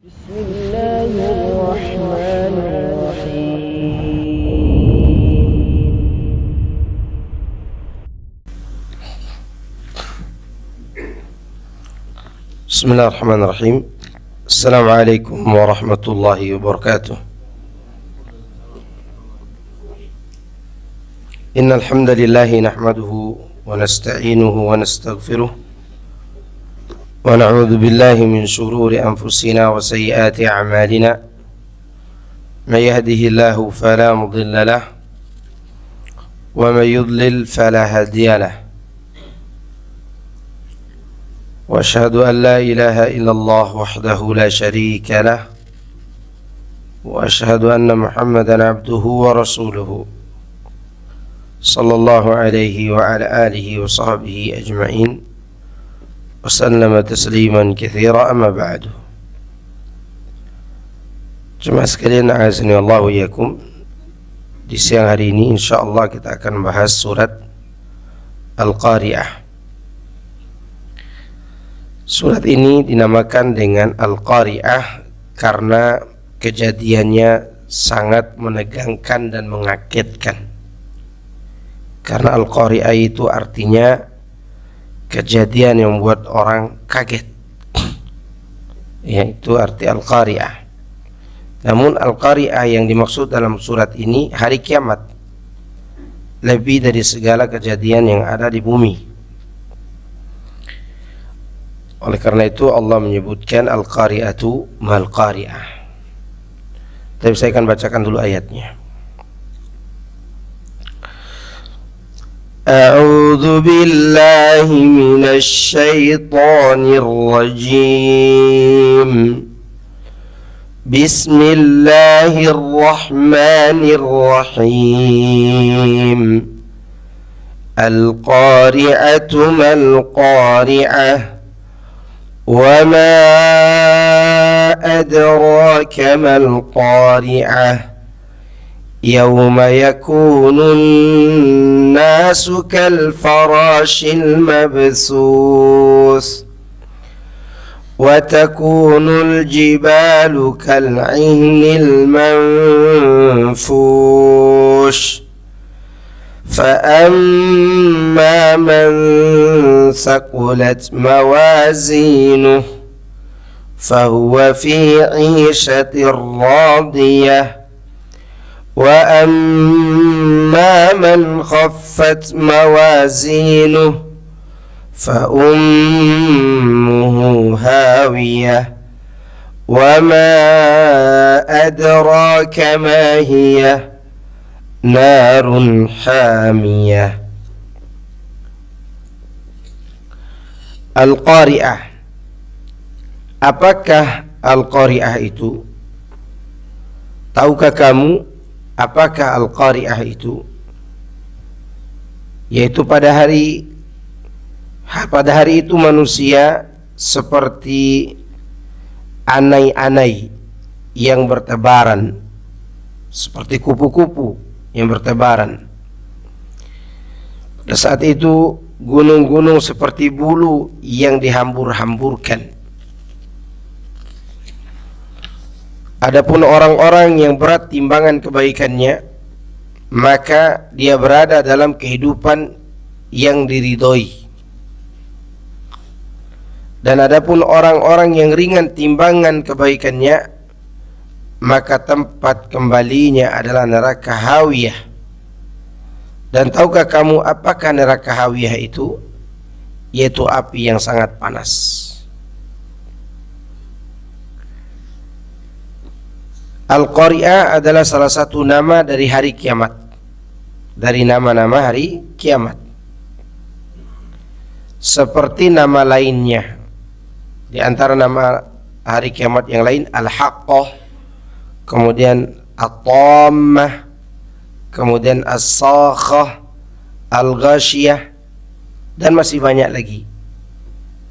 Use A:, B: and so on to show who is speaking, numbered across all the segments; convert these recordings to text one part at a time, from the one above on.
A: بسم الله الرحمن الرحيم
B: بسم الله الرحمن الرحيم. السلام عليكم ورحمة الله وبركاته. إن الحمد لله نحمده ونستعينه ونستغفره ونعوذ بالله من شرور أنفسنا وسيئات أعمالنا. من يهده الله فلا مضل له ومن يضلل فلا هادي له. وأشهد أن لا إله إلا الله وحده لا شريك له وأشهد أن محمدا عبده ورسوله صلى الله عليه وعلى آله وصحبه أجمعين وسلم تسليما كثيرا. أما بعد. Jemaah sekalian, a'azzani Allah wa iyyakum. Di siang hari ini insyaallah kita akan bahas surat Al-Qari'ah. Surat ini dinamakan dengan Al-Qari'ah karena kejadiannya sangat menegangkan dan mengagetkan. Karena Al-Qari'ah itu artinya kejadian yang membuat orang kaget. Ya, itu arti Al-Qari'ah. Namun Al-Qari'ah yang dimaksud dalam surat ini hari kiamat, lebih dari segala kejadian yang ada di bumi. Oleh karena itu Allah menyebutkan Al-Qari'atu mal Qari'ah. Tapi saya akan bacakan dulu ayatnya. أعوذ بالله من الشيطان الرجيم. بسم الله الرحمن الرحيم. القارعة ما القارعة وما أدراك ما القارعة يوم يكون الناس كالفراش المبثوث وتكون الجبال كالعهن المنفوش فأما من ثقلت موازينه فهو في عيشة راضية وأما من خفت موازينه فأمه هاوية وما أدراك ما هي نار حامية. Al-Qari'ah. Apakah Al-Qari'ah itu? Tahukah kamu apakah Al-Qari'ah itu? Yaitu pada hari itu manusia seperti anai-anai yang bertebaran, seperti kupu-kupu yang bertebaran. Pada saat itu gunung-gunung seperti bulu yang dihambur-hamburkan. Adapun orang-orang yang berat timbangan kebaikannya, maka dia berada dalam kehidupan yang diridhoi. Dan adapun orang-orang yang ringan timbangan kebaikannya, maka tempat kembalinya adalah neraka hawiyah. Dan tahukah kamu apakah neraka hawiyah itu? Yaitu api yang sangat panas. Al-Qari'ah adalah salah satu nama dari hari kiamat, dari nama-nama hari kiamat. Seperti nama lainnya, di antara nama hari kiamat yang lain Al-Haqqah, kemudian At-Tammah, kemudian As-Sakhah, Al-Ghashiyah, dan masih banyak lagi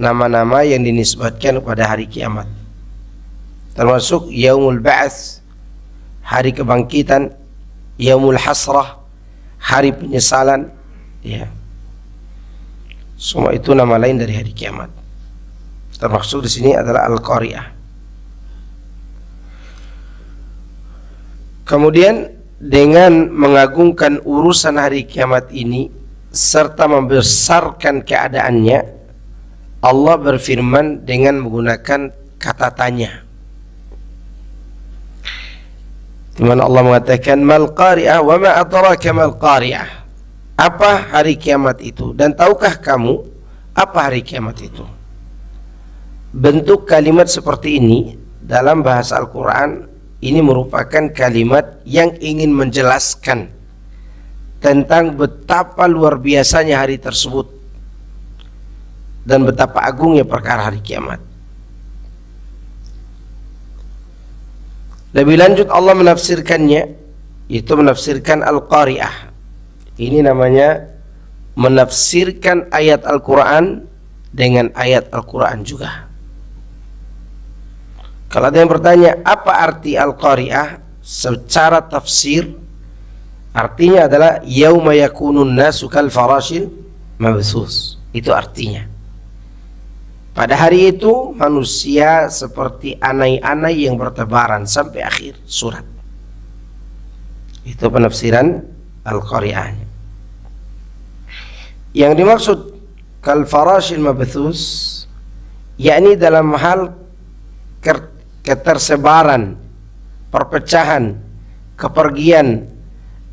B: nama-nama yang dinisbatkan kepada hari kiamat, termasuk Yaumul Ba'ats, hari kebangkitan, Yaumul Hasrah, hari penyesalan, ya. Semua itu nama lain dari hari kiamat. Termaksud di sini adalah Al-Qari'ah. Kemudian dengan mengagungkan urusan hari kiamat ini serta membesarkan keadaannya, Allah berfirman dengan menggunakan kata tanya. Di mana Allah mengatakan mal qari'ah wa ma adraka mal qari'ah. Apa hari kiamat itu dan tahukah kamu apa hari kiamat itu? Bentuk kalimat seperti ini dalam bahasa Al-Quran ini merupakan kalimat yang ingin menjelaskan tentang betapa luar biasanya hari tersebut dan betapa agungnya perkara hari kiamat. Lebih lanjut Allah menafsirkannya, yaitu menafsirkan Al-Qari'ah. Ini namanya menafsirkan ayat Al-Quran dengan ayat Al-Quran juga. Kalau ada yang bertanya apa arti Al-Qari'ah, secara tafsir artinya adalah yauma yakunun nasu kal farashil mabthus. Itu artinya. Pada hari itu manusia seperti anai-anai yang bertebaran sampai akhir surat. Itu penafsiran Al-Qari'ah. Yang dimaksud kal farashil mabthus yakni dalam hal ketersebaran, perpecahan, kepergian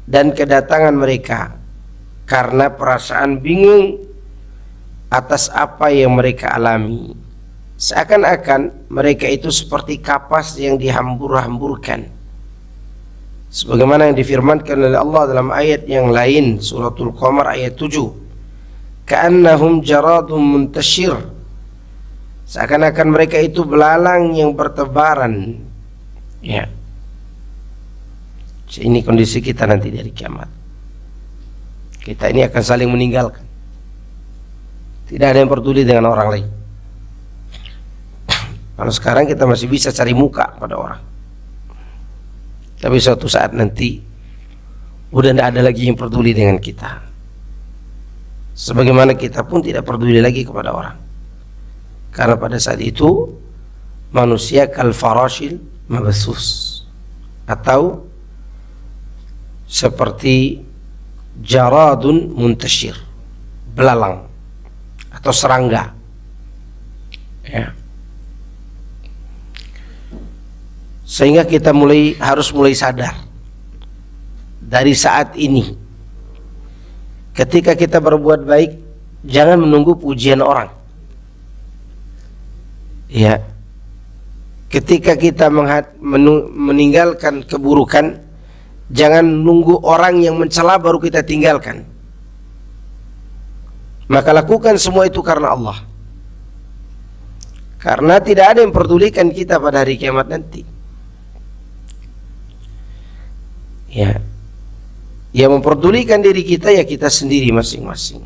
B: dan kedatangan mereka karena perasaan bingung atas apa yang mereka alami. Seakan-akan mereka itu seperti kapas yang dihambur-hamburkan. Sebagaimana yang difirmankan oleh Allah dalam ayat yang lain, Suratul Qamar ayat 7. Ka'annahum jaradun muntashir. Seakan-akan mereka itu belalang yang bertebaran. Ya. Ini kondisi kita nanti dari kiamat. Kita ini akan saling meninggalkan. Tidak ada yang peduli dengan orang lain. Kalau sekarang kita masih bisa cari muka pada orang, tapi suatu saat nanti udah tidak ada lagi yang peduli dengan kita. Sebagaimana kita pun tidak peduli lagi kepada orang. Karena pada saat itu manusia kal farashil mabthus, atau seperti jaradun muntashir, belalang atau serangga. Ya. Sehingga kita harus mulai sadar dari saat ini, ketika kita berbuat baik jangan menunggu pujian orang. Ya, ketika kita meninggalkan keburukan, jangan nunggu orang yang mencela baru kita tinggalkan. Maka lakukan semua itu karena Allah. Karena tidak ada yang pedulikan kita pada hari kiamat nanti. Ya, yang memperdulikan diri kita ya kita sendiri masing-masing.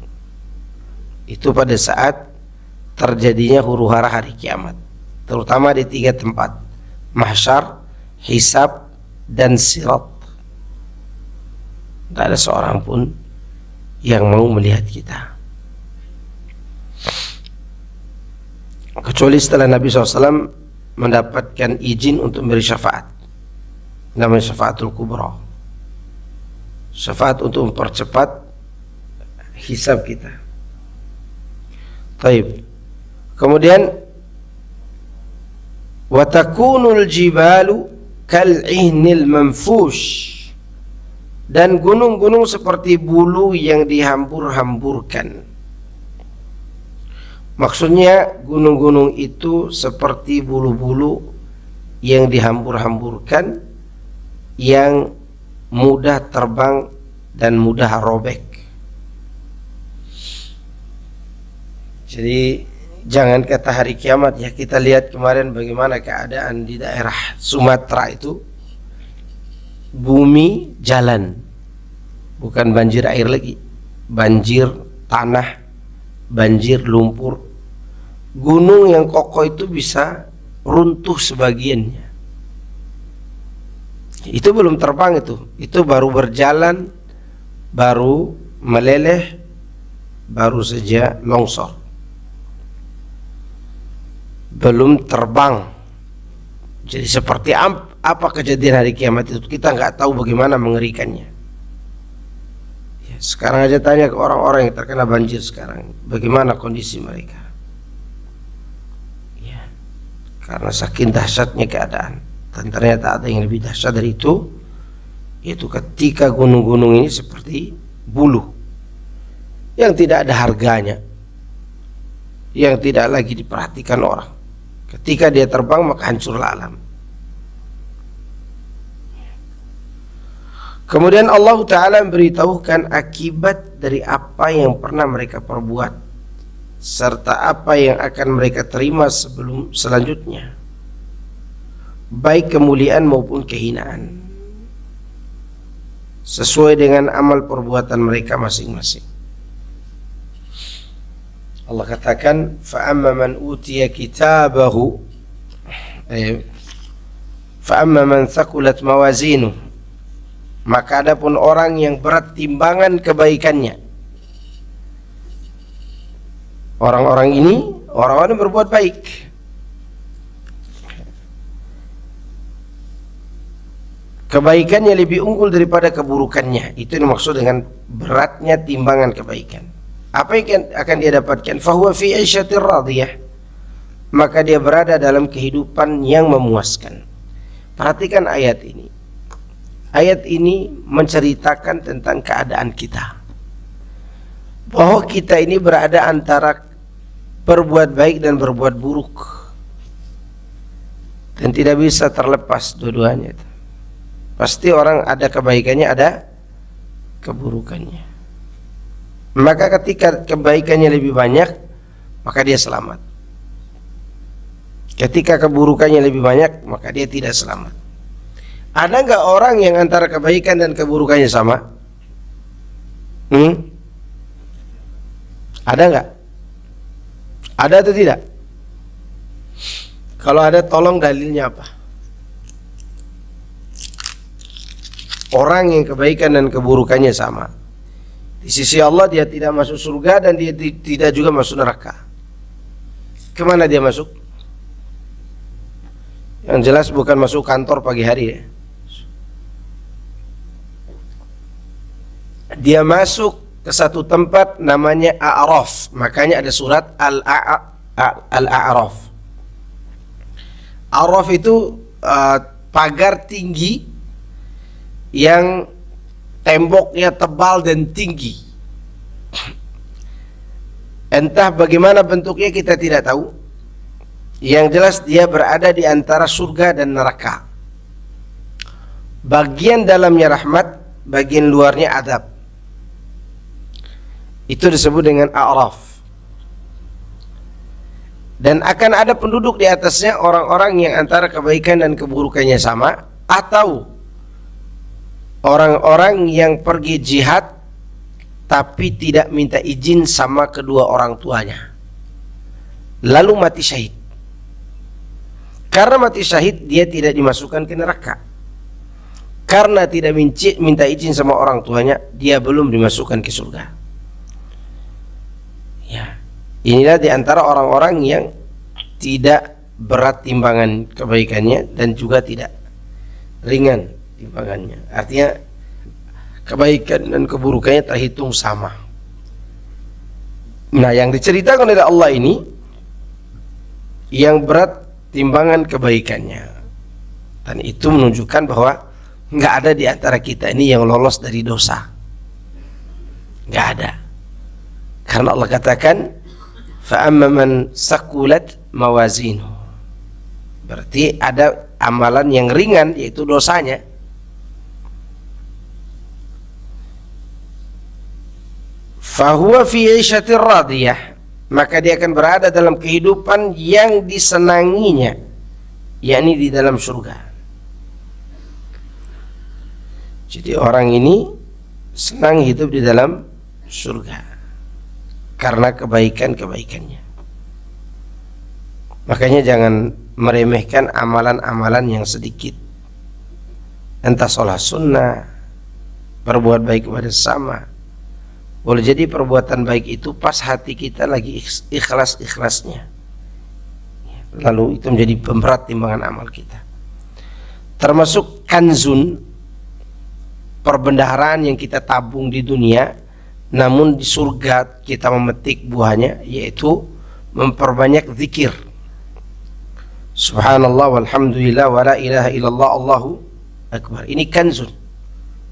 B: Itu pada saat terjadinya huru-hara hari kiamat, terutama di 3 tempat: mahsyar, hisab, dan sirat. Tidak ada seorang pun yang mau melihat kita, kecuali setelah Nabi SAW mendapatkan izin untuk memberi syafaat, namanya syafaatul kubra, syafaat untuk mempercepat hisab kita. Taib. Kemudian wa takunul jibalu kal'ihnil manfush, dan gunung-gunung seperti bulu yang dihambur-hamburkan. Maksudnya gunung-gunung itu seperti bulu-bulu yang dihambur-hamburkan, yang mudah terbang dan mudah robek. Jadi jangan kata hari kiamat ya, kita lihat kemarin bagaimana keadaan di daerah Sumatera itu, bumi jalan, bukan banjir air lagi, banjir tanah, banjir lumpur. Gunung yang kokoh itu bisa runtuh sebagiannya. Itu belum terbang, itu baru berjalan, baru meleleh, baru saja longsor, belum terbang. Jadi seperti apa kejadian hari kiamat itu, kita nggak tahu bagaimana mengerikannya. Ya, sekarang aja tanya ke orang-orang yang terkena banjir sekarang, bagaimana kondisi mereka. Ya, karena saking dahsyatnya keadaan. Dan ternyata ada yang lebih dahsyat dari itu, yaitu ketika gunung-gunung ini seperti buluh yang tidak ada harganya, yang tidak lagi diperhatikan orang. Ketika dia terbang maka hancurlah alam. Kemudian Allah Ta'ala memberitahukan akibat dari apa yang pernah mereka perbuat, serta apa yang akan mereka terima selanjutnya, baik kemuliaan maupun kehinaan, sesuai dengan amal perbuatan mereka masing-masing. Allah katakan, فَأَمَّا مَنْ أُوتِيَ كِتَابَهُ فَأَمَّا مَنْ ثَقُلَتْ مَوَازِينُهُ, maka adapun orang yang berat timbangan kebaikannya. Orang-orang ini orang-orang yang berbuat baik. Kebaikannya lebih unggul daripada keburukannya. Itu yang dimaksud dengan beratnya timbangan kebaikan. Apa yang akan dia dapatkan? Fahuwa fi 'isyatir radiyah, maka dia berada dalam kehidupan yang memuaskan. Perhatikan ayat ini. Ayat ini menceritakan tentang keadaan kita, bahwa kita ini berada antara berbuat baik dan berbuat buruk, dan tidak bisa terlepas dua-duanya. Pasti orang ada kebaikannya, ada keburukannya. Maka ketika kebaikannya lebih banyak, maka dia selamat. Ketika keburukannya lebih banyak, maka dia tidak selamat. Ada nggak orang yang antara kebaikan dan keburukannya sama? Ada nggak? Ada atau tidak? Kalau ada, tolong dalilnya apa? Orang yang kebaikan dan keburukannya sama, di sisi Allah dia tidak masuk surga dan dia tidak juga masuk neraka. Kemana dia masuk? Yang jelas bukan masuk kantor pagi hari ya. Dia masuk ke satu tempat namanya A'raf. Makanya ada surat Al-A'raf. A'raf itu pagar tinggi yang temboknya tebal dan tinggi. Entah bagaimana bentuknya kita tidak tahu. Yang jelas dia berada di antara surga dan neraka. Bagian dalamnya rahmat, bagian luarnya adab. Itu disebut dengan A'raf. Dan akan ada penduduk di atasnya, orang-orang yang antara kebaikan dan keburukannya sama, atau orang-orang yang pergi jihad tapi tidak minta izin sama kedua orang tuanya, lalu mati syahid. Karena mati syahid dia tidak dimasukkan ke neraka. Karena tidak minta izin sama orang tuanya, dia belum dimasukkan ke surga. Ya, inilah diantara orang-orang yang tidak berat timbangan kebaikannya dan juga tidak ringan timbangannya. Artinya kebaikan dan keburukannya terhitung sama. Nah, yang diceritakan oleh Allah ini yang berat timbangan kebaikannya, dan itu menunjukkan bahwa nggak ada di antara kita ini yang lolos dari dosa. Nggak ada. Karena Allah katakan, فَأَمَّا مَنْ سَقُلَتْ مَوَازِينُهُ, berarti ada amalan yang ringan, yaitu dosanya. Fahuwa fi 'isyatir radiyah, maka dia akan berada dalam kehidupan yang disenanginya, yakni di dalam surga. Jadi orang ini senang hidup di dalam surga karena kebaikan-kebaikannya. Makanya jangan meremehkan amalan-amalan yang sedikit. Entah sholat sunnah, berbuat baik kepada sesama. Boleh jadi perbuatan baik itu pas hati kita lagi ikhlas-ikhlasnya, lalu itu menjadi pemberat timbangan amal kita. termasuk kanzun, perbendaharaan yang kita tabung di dunia, namun di surga kita memetik buahnya, yaitu memperbanyak zikir. Subhanallah walhamdulillah wa la ilaha illallah Allahu akbar. Ini kanzun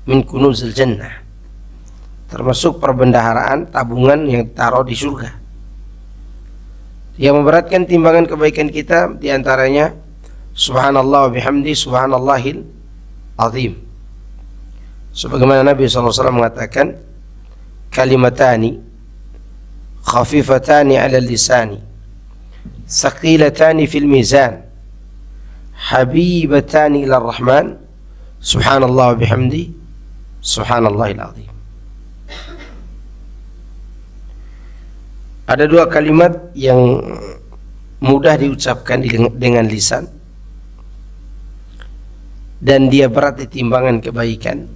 B: min kunuzil jannah, termasuk perbendaharaan tabungan yang taruh di surga. Yang memberatkan timbangan kebaikan kita diantaranya subhanallah wa bihamdi subhanallahil azim. Sebagaimana Nabi SAW mengatakan, kalimatani khafifatani ala lisani saqilatani fil mizan habibatani ila rahman subhanallah wa bihamdi subhanallahil azim. Ada dua kalimat yang mudah diucapkan dengan lisan dan dia berat di timbangan kebaikan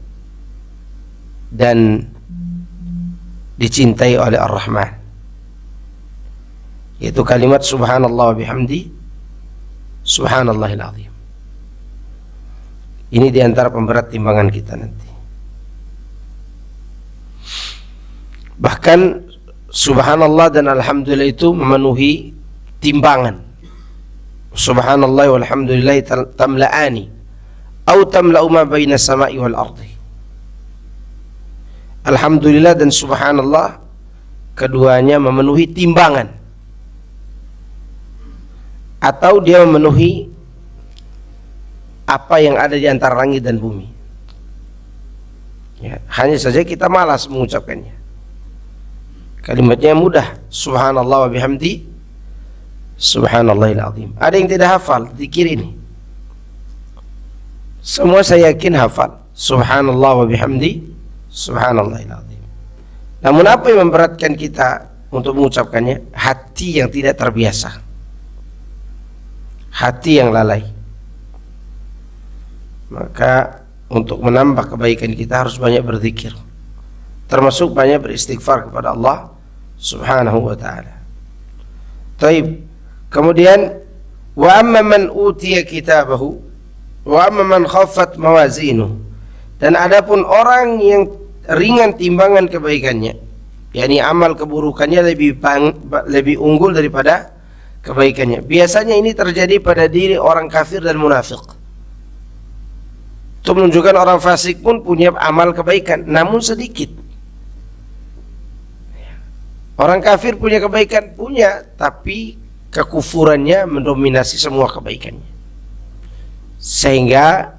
B: dan dicintai oleh Ar-Rahman, yaitu kalimat subhanallah wa bihamdi subhanallahil azim. Ini diantara pemberat timbangan kita nanti. Bahkan subhanallah dan alhamdulillah itu memenuhi timbangan. Subhanallah walhamdulillah tamla'ani atau tamla'u ma baina samai wal ardi. Alhamdulillah dan subhanallah keduanya memenuhi timbangan, atau dia memenuhi apa yang ada di antara langit dan bumi. Ya, hanya saja kita malas mengucapkannya. Kalimatnya mudah, subhanallah wa bihamdi subhanallahil azim. Ada yang tidak hafal zikir ini? Semua saya yakin hafal subhanallah wa bihamdi subhanallahil azim. Namun apa yang memberatkan kita untuk mengucapkannya? Hati yang tidak terbiasa, hati yang lalai. Maka untuk menambah kebaikan kita harus banyak berzikir, termasuk banyak beristighfar kepada Allah Subhanahu wa ta'ala. Taib. Kemudian wa amma man utiya kitabahu wa amma man khaffat mawazinuhu. Dan adapun orang yang ringan timbangan kebaikannya, yakni amal keburukannya lebih unggul daripada kebaikannya. Biasanya ini terjadi pada diri orang kafir dan munafik. Itu menunjukkan orang fasik pun punya amal kebaikan, namun sedikit. Orang kafir punya kebaikan, punya, tapi kekufurannya mendominasi semua kebaikannya, sehingga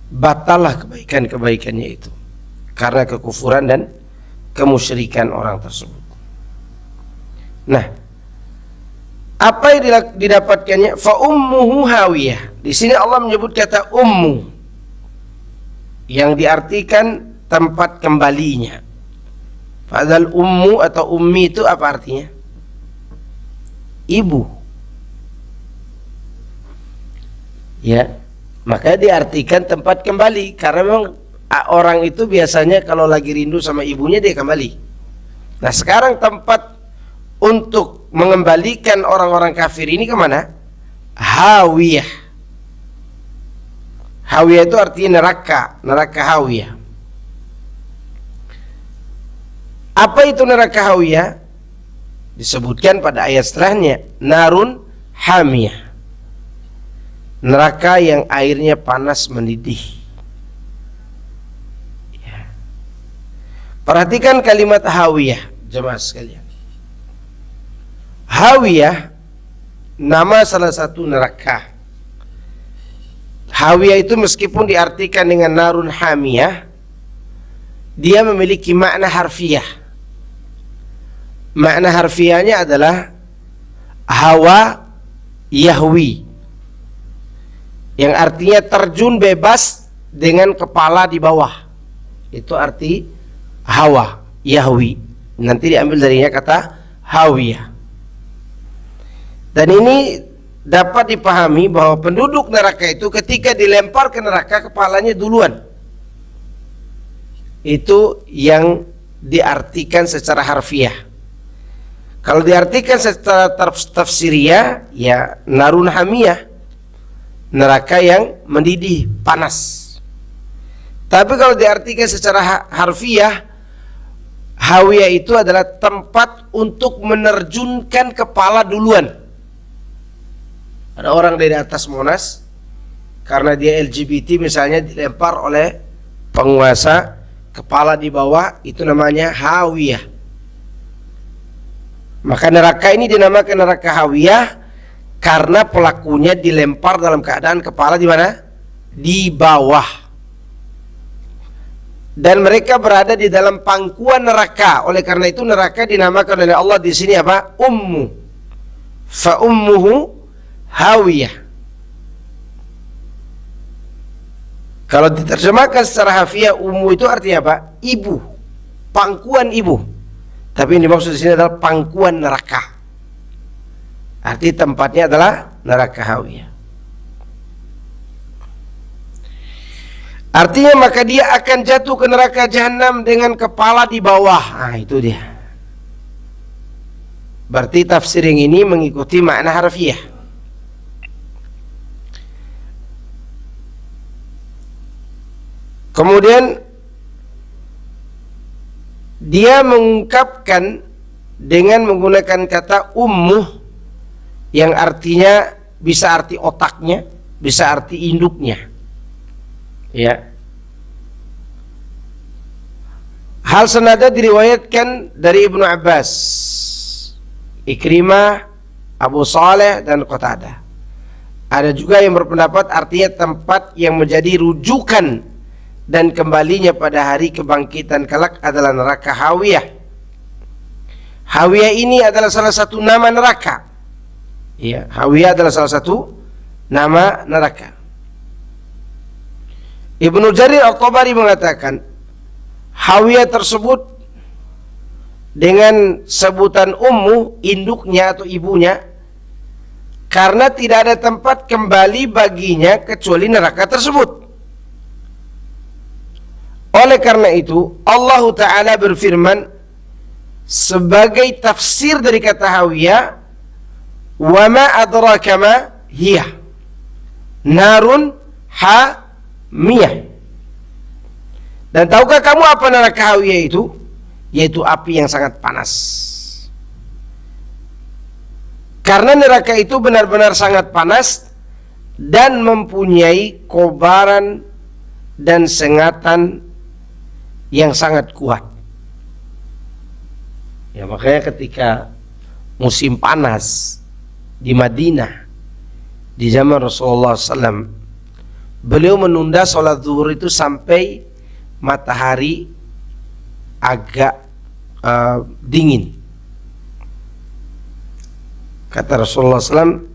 B: batallah kebaikan-kebaikannya itu karena kekufuran dan kemusyrikan orang tersebut. Nah, apa yang didapatkannya? Fa ummuhu hawiyah. Di sini Allah menyebut kata ummu yang diartikan tempat kembalinya. Padahal ummu atau ummi itu apa artinya? Ibu. Ya, maka diartikan tempat kembali, karena memang orang itu biasanya kalau lagi rindu sama ibunya dia kembali. Nah, sekarang tempat untuk mengembalikan orang-orang kafir ini kemana? Hawiyah. Hawiyah itu artinya neraka, neraka hawiyah. Apa itu neraka hawiyah? Disebutkan pada ayat setelahnya, narun hamiyah. Neraka yang airnya panas mendidih. Ya. Perhatikan kalimat hawiyah, jemaah sekalian. Hawiyah nama salah satu neraka. Hawiyah itu meskipun diartikan dengan narun hamiyah, dia memiliki makna harfiah. Makna harfiahnya adalah hawa yahwi, yang artinya terjun bebas dengan kepala di bawah. Itu arti hawa yahwi. Nanti diambil darinya kata hawiyah. Dan ini dapat dipahami bahwa penduduk neraka itu ketika dilempar ke neraka kepalanya duluan. Itu yang diartikan secara harfiah. Kalau diartikan secara tafsiriyah, ya narun hamiyah, neraka yang mendidih, panas. Tapi kalau diartikan secara harfiah, hawiyah itu adalah tempat untuk menerjunkan kepala duluan. Ada orang dari atas Monas, karena dia LGBT misalnya, dilempar oleh penguasa, kepala di bawah, itu namanya hawiyah. Maka neraka ini dinamakan neraka hawiyah karena pelakunya dilempar dalam keadaan kepala di mana? Di bawah. Dan mereka berada di dalam pangkuan neraka. Oleh karena itu neraka dinamakan oleh Allah di sini apa? Ummu. Fa ummuhu hawiyah. Kalau diterjemahkan secara harfiah, ummu itu artinya apa? Ibu. Pangkuan ibu. Tapi yang dimaksud di sini adalah pangkuan neraka. Arti tempatnya adalah neraka hawiyah. Artinya maka dia akan jatuh ke neraka jahanam dengan kepala di bawah. Nah, itu dia. Berarti tafsir yang ini mengikuti makna harfiah. Kemudian dia mengungkapkan dengan menggunakan kata ummuh yang artinya bisa arti otaknya, bisa arti induknya. Ya. Hal senada diriwayatkan dari Ibnu Abbas, Ikrimah, Abu Saleh dan Qatadah. Ada juga yang berpendapat artinya tempat yang menjadi rujukan dan kembalinya pada hari kebangkitan kelak adalah neraka hawiyah. Hawiyah ini adalah salah satu nama neraka. Ya, hawiyah adalah salah satu nama neraka. Ibnu Jarir Al-Tabari mengatakan hawiyah tersebut dengan sebutan ummu, induknya atau ibunya, karena tidak ada tempat kembali baginya kecuali neraka tersebut. Oleh karena itu Allah Ta'ala berfirman sebagai tafsir dari kata hawiyah, wa ma adraka ma hiya narun hamiyah. Dan tahukah kamu apa neraka hawiyah itu? Yaitu api yang sangat panas. Karena neraka itu benar-benar sangat panas dan mempunyai kobaran dan sengatan yang sangat kuat. Ya, makanya ketika musim panas di Madinah di zaman Rasulullah SAW, beliau menunda sholat zuhur itu sampai matahari agak dingin. Kata Rasulullah SAW,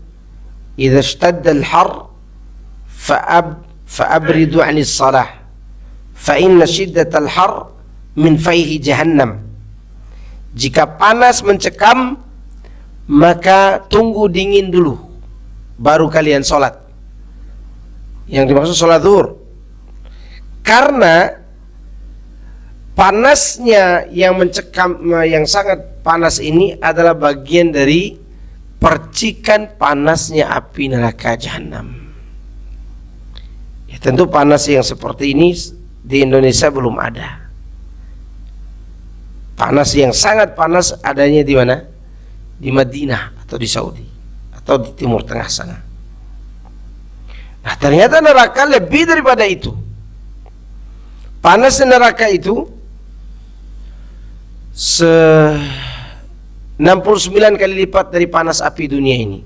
B: "Idza ishtadda al-har fa'abridu 'anis salah, fa inna shiddatal har min fayhi jahannam." Jika panas mencekam, maka tunggu dingin dulu, baru kalian sholat. Yang dimaksud sholat zuhur, karena panasnya yang mencekam, yang sangat panas ini adalah bagian dari percikan panasnya api neraka jahanam. Ya, tentu panas yang seperti ini di Indonesia belum ada. Panas yang sangat panas adanya di mana? Di Madinah atau di Saudi atau di Timur Tengah sana. Nah, ternyata neraka lebih daripada itu. Panas neraka itu 69 kali lipat dari panas api dunia ini.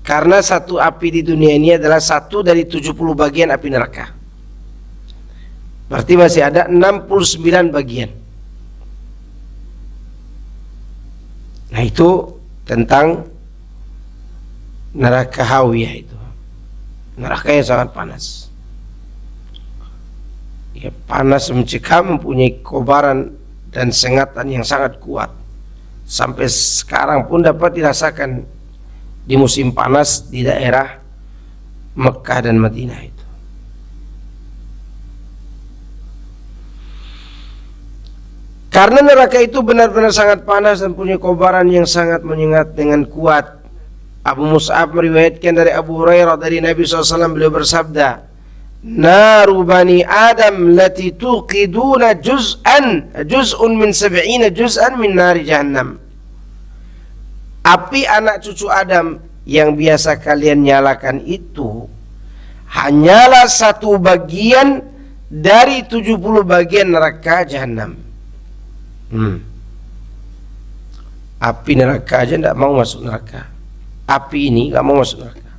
B: Karena satu api di dunia ini adalah satu dari 70 bagian api neraka. Berarti masih ada 69 bagian. Nah, itu tentang neraka hawiyah itu. Neraka yang sangat panas. Ya, panas mencekam, mempunyai kobaran dan sengatan yang sangat kuat. Sampai sekarang pun dapat dirasakan di musim panas di daerah Mekah dan Madinah itu. Karena neraka itu benar-benar sangat panas dan punya kobaran yang sangat menyengat dengan kuat, Abu Mus'ab meriwayatkan dari Abu Hurairah dari Nabi SAW, beliau bersabda, naru bani Adam lati tuqiduna juz'un min 70 juz'an min nari jahannam. Api anak cucu Adam yang biasa kalian nyalakan itu hanyalah satu bagian dari 70 bagian neraka jahanam. Api neraka aja tidak mau masuk neraka. Api ini nggak mau masuk neraka.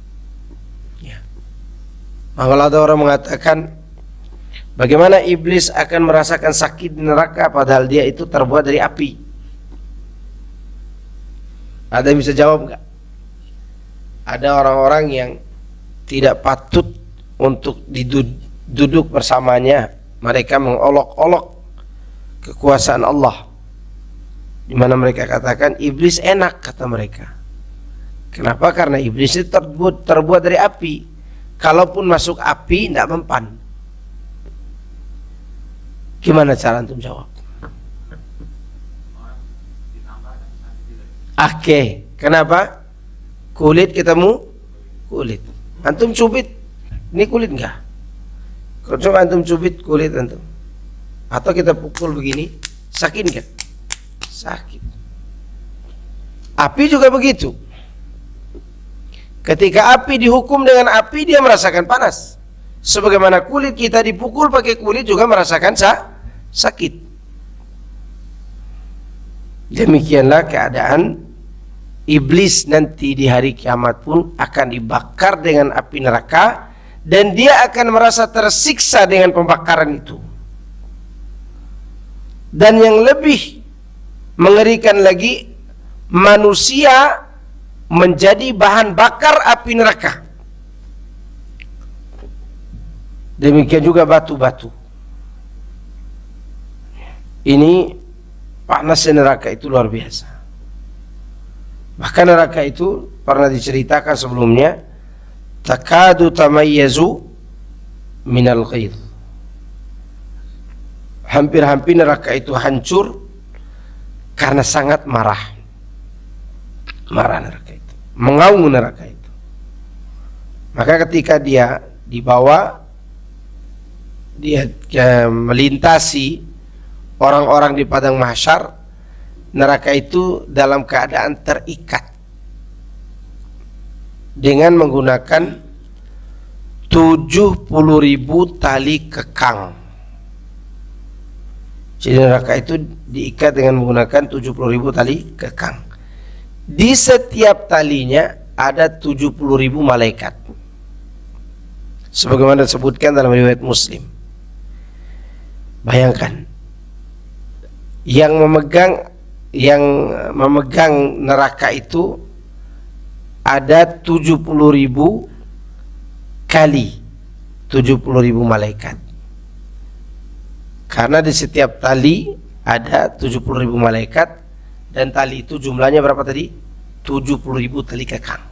B: Ya. Kalau ada orang mengatakan, bagaimana iblis akan merasakan sakit di neraka padahal dia itu terbuat dari api? Ada yang bisa jawab nggak? Ada orang-orang yang tidak patut untuk duduk bersamanya. Mereka mengolok-olok kekuasaan Allah, di mana mereka katakan iblis enak, kata mereka. Kenapa? Karena iblis itu terbuat dari api. Kalaupun masuk api tidak mempan. Gimana cara antum jawab? Oke, kenapa? Kulit ketemu kulit. Antum cubit, ini kulit enggak? Kalau coba antum cubit kulit antum, atau kita pukul begini, sakit enggak? Sakit. Api juga begitu. Ketika api dihukum dengan api, dia merasakan panas. Sebagaimana kulit kita dipukul pakai kulit juga merasakan sakit. Demikianlah keadaan iblis nanti di hari kiamat pun akan dibakar dengan api neraka, dan dia akan merasa tersiksa dengan pembakaran itu. Dan yang lebih mengerikan lagi, manusia menjadi bahan bakar api neraka. Demikian juga batu-batu. Ini panasnya neraka itu luar biasa. Bahkan neraka itu pernah diceritakan sebelumnya, takadu tamayyazu minal ghidh. Hampir-hampir neraka itu hancur karena sangat marah. Marah neraka itu, mengaung neraka itu. Maka ketika dia dibawa, dia melintasi orang-orang di padang mahsyar, neraka itu dalam keadaan terikat dengan menggunakan 70.000 tali kekang. Jadi neraka itu diikat dengan menggunakan 70.000 tali kekang. Di setiap talinya ada 70.000 malaikat, sebagaimana disebutkan dalam riwayat Muslim. Bayangkan, yang memegang neraka itu ada 70.000 kali 70.000 malaikat. Karena di setiap tali ada 70.000 malaikat, dan tali itu jumlahnya berapa tadi? 70.000 tali kekang.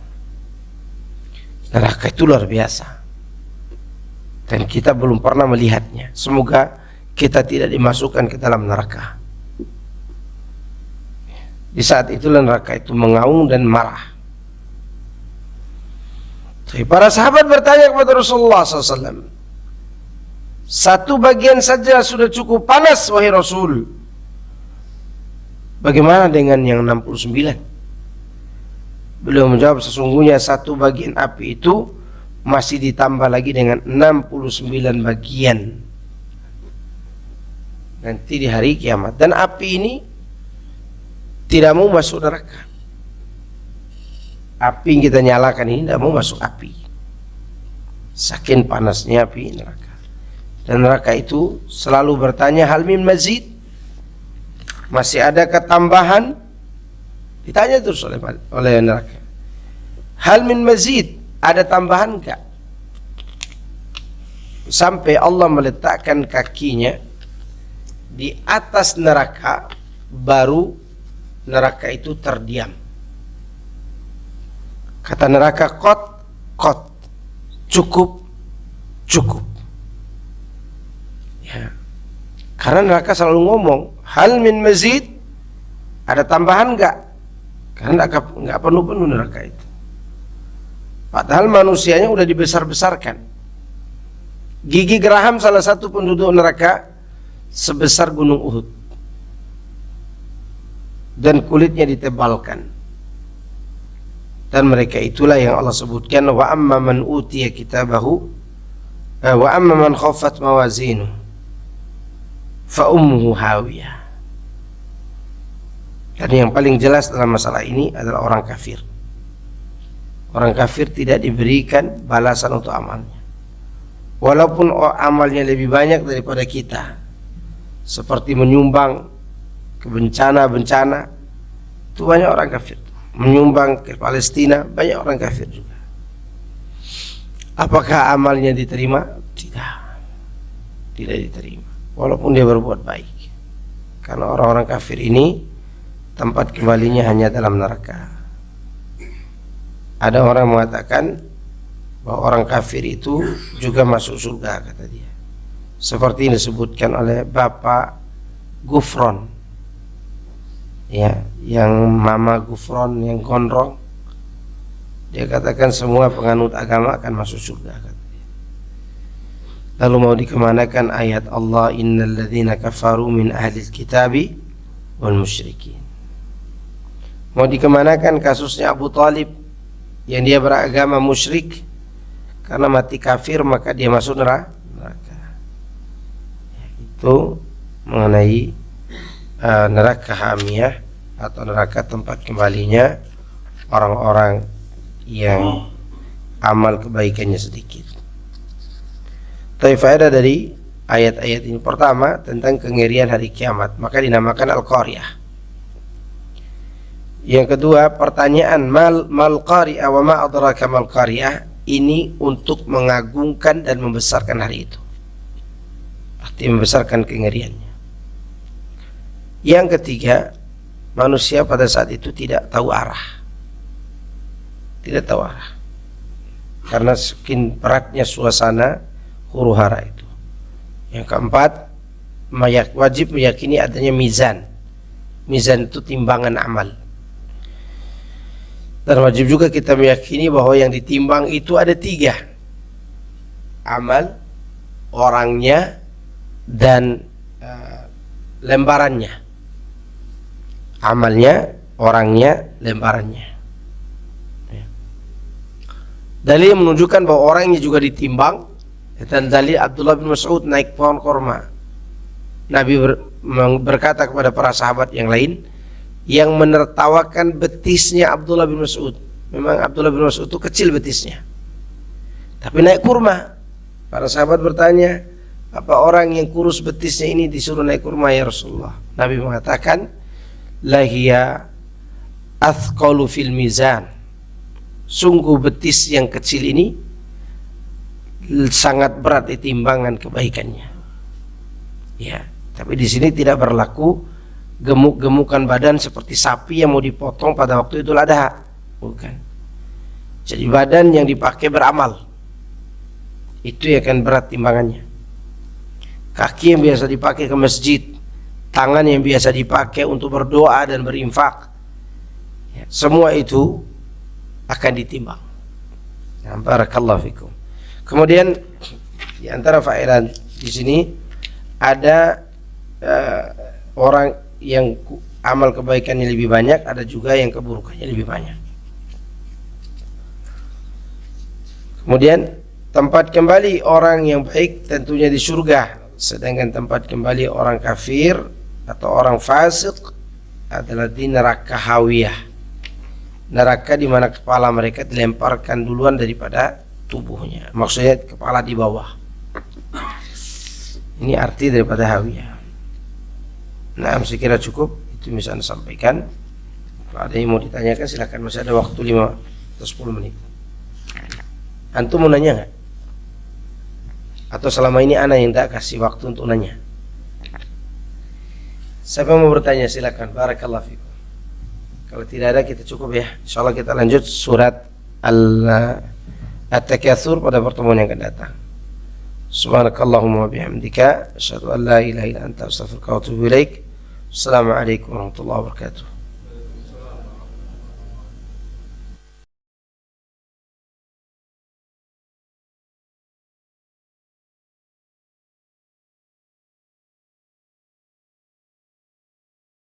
B: Neraka itu luar biasa, dan kita belum pernah melihatnya. Semoga kita tidak dimasukkan ke dalam neraka. Di saat itulah neraka itu mengaung dan marah. Jadi para sahabat bertanya kepada Rasulullah SAW, satu bagian saja sudah cukup panas wahai Rasul, bagaimana dengan yang 69? Beliau menjawab, sesungguhnya satu bagian api itu masih ditambah lagi dengan 69 bagian nanti di hari kiamat. Dan api ini tidak mau masuk neraka. Api yang kita nyalakan ini tidak mau masuk api, saking panasnya api neraka. Dan neraka itu selalu bertanya, hal min mazid, masih ada ketambahan? Ditanya terus oleh neraka, hal min mazid, ada tambahan enggak? Sampai Allah meletakkan kakinya di atas neraka, baru neraka itu terdiam. Kata neraka, kot, cukup. Ya. Karena neraka selalu ngomong, hal min mazid, ada tambahan enggak? Karena enggak penuh-penuh neraka itu. Padahal manusianya udah dibesar-besarkan. Gigi geraham salah satu penduduk neraka sebesar gunung Uhud. Dan kulitnya ditebalkan. Dan mereka itulah yang Allah sebutkan, wa amma man utiya kitabahu wa amma man khaffat mawazinu fa ummuhu hawiyah. Dan yang paling jelas dalam masalah ini adalah orang kafir. Orang kafir tidak diberikan balasan untuk amalnya. Walaupun amalnya lebih banyak daripada kita, seperti menyumbang ke bencana-bencana, itu banyak orang kafir. Menyumbang ke Palestina, banyak orang kafir juga. Apakah amalnya diterima? Tidak. Tidak diterima. Walaupun dia berbuat baik. Karena orang-orang kafir ini tempat kembalinya hanya dalam neraka. Ada orang mengatakan bahwa orang kafir itu juga masuk surga, kata dia. Seperti yang disebutkan oleh Bapak Gufron, ya, yang Mama Gufron yang gondrong. Dia katakan semua penganut agama akan masuk surga, kata dia. Lalu mau dikemanakan ayat Allah, innal ladzina kafaru min ahlil kitabi wal musyrikin. Mau dikemanakan kasusnya Abu Talib yang dia beragama musyrik, karena mati kafir maka dia masuk neraka. Itu mengenai neraka hamiyah atau neraka tempat kembalinya orang-orang yang amal kebaikannya sedikit. Tapi faedah dari ayat-ayat ini, pertama tentang kengerian hari kiamat, maka dinamakan Al-Qariyah. Yang kedua, pertanyaan mal qari'ah wa ma adraka mal qari'ah ini untuk mengagungkan dan membesarkan hari itu. Arti membesarkan kengeriannya. Yang ketiga, manusia pada saat itu tidak tahu arah. Tidak tahu arah. Karena sekian beratnya suasana huru-hara itu. Yang keempat, wajib meyakini adanya mizan. Mizan itu timbangan amal. Dan wajib juga kita meyakini bahwa yang ditimbang itu ada 3: amal, orangnya, dan lembarannya. Amalnya, orangnya, lembarannya. Dalil yang menunjukkan bahwa orangnya juga ditimbang, dan dalil Abdullah bin Mas'ud naik pohon korma. Nabi berkata kepada para sahabat yang lain yang menertawakan betisnya Abdullah bin Mas'ud. Memang Abdullah bin Mas'ud itu kecil betisnya, tapi naik kurma. Para sahabat bertanya, apa orang yang kurus betisnya ini disuruh naik kurma ya Rasulullah? Nabi mengatakan, lahiya athqalu fil mizan. Sungguh betis yang kecil ini sangat berat di timbangan kebaikannya. Ya, tapi di sini tidak berlaku gemuk-gemukan badan seperti sapi yang mau dipotong pada waktu Idul Adha. Bukan. Jadi badan yang dipakai beramal, itu yang akan berat timbangannya. Kaki yang biasa dipakai ke masjid, tangan yang biasa dipakai untuk berdoa dan berinfak, ya, semua itu akan ditimbang. Nah, barakallahu fikum. Kemudian di antara faedah di sini ada orang yang amal kebaikannya lebih banyak, ada juga yang keburukannya lebih banyak. Kemudian tempat kembali orang yang baik tentunya di surga, sedangkan tempat kembali orang kafir atau orang fasik adalah di neraka hawiyah, neraka di mana kepala mereka dilemparkan duluan daripada tubuhnya, maksudnya kepala di bawah. Ini arti daripada hawiyah. Nah, saya kira cukup, itu bisa Anda sampaikan. Kalau ada yang mau ditanyakan silakan, masih ada waktu 5 atau 10 menit. Antum mau nanya nggak? Atau selama ini ana yang tak kasih waktu untuk nanya? Siapa yang mau bertanya silakan. Barakallahu fikum. Kalau tidak ada kita cukup ya. Insyaallah kita lanjut surat At-Takatsur pada pertemuan yang akan datang. Subhanakallahumma wa bihamdika asyhadu an la ilaha illa anta astaghfiruka wa atubu ilaik. Assalamualaikum warahmatullahi wabarakatuh.